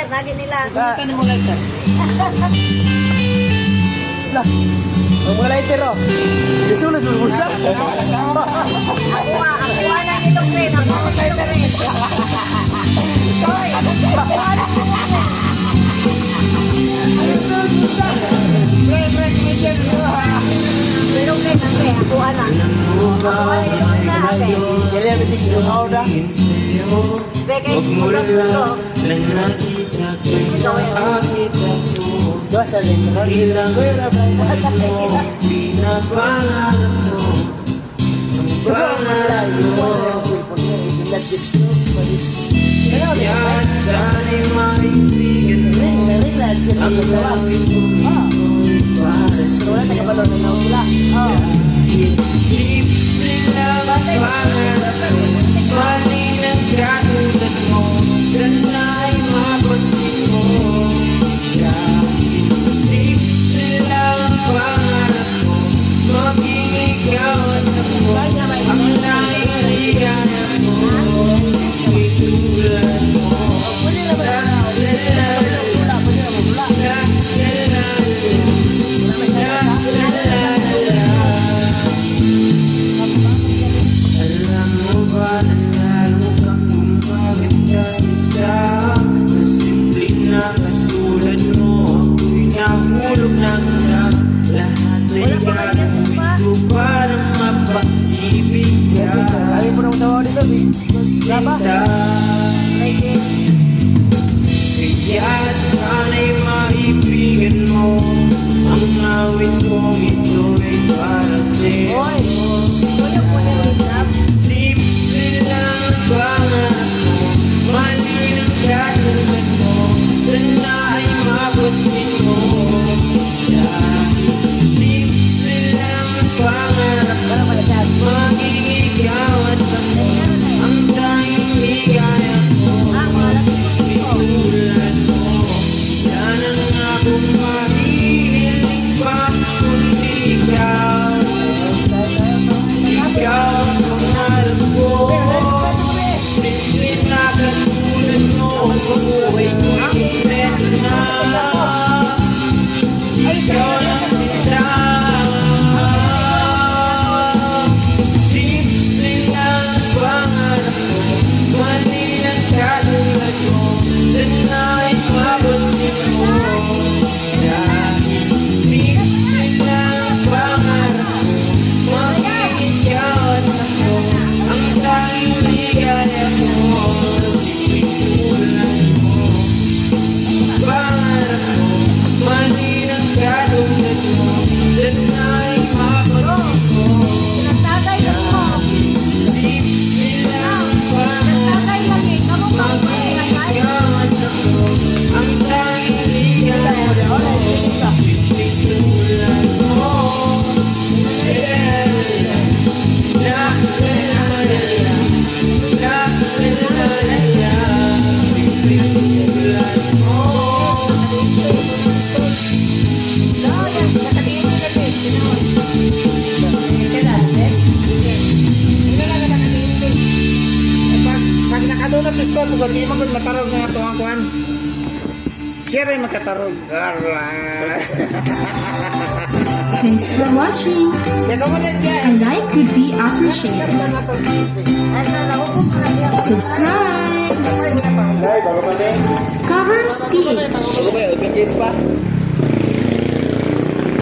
lighter, lagi nila. Punta mo lighter. Lah. Ang mga lighter oh. Isulas mo bulsa. Ako na itong rin. Ako ang lighter rin. Pero kay nanti, ako anak. Ako ay itong nabe. Kaya bisik yung order. Bekay, mulang sulo. Ikaw yan. Dosa din mo. Kaya't sana'y maibigan mo ang awit kong ito'y para sa'yo. Simple lang ang pangarap mo, mali ng katulad mo, sana ay mapasin mo. Simple lang ang pangarap mo, maging ikaw at ako, ang tanging ligaya mo. Tulad mo, yan ang akong mahihiling pa, kundi ikaw. Ikaw ang pangarap ko, simple na katulad mo, buhay ko kompleto na. Ikaw lang sinta, simple lang ang pangarap ko, mali ng katulad mo, sana'y mapasin mo. Dahil simple lang ang pangarap ko, maging ikaw at ako, ang tanging ligaya mo. Simple tulad mo, pangarap ko, mali ng katulad mo, sana'y mapasin mo. Nagtagay lang mo. Simple lang ang pangarap Nagtagay lang eh. Kamu pa ko, maging ikaw at ako, ang tanging ligaya mo. Simple tulad mo. La la la la, la la la la, simple tulad mo. Pag nakadunat ni step, kung di magod matarog nga ito ang kuhan. Siya rin magkatarog. Thanks for watching. A like would be appreciated. Subscribe. Covers PH. Ano ba yun? Sa case pa?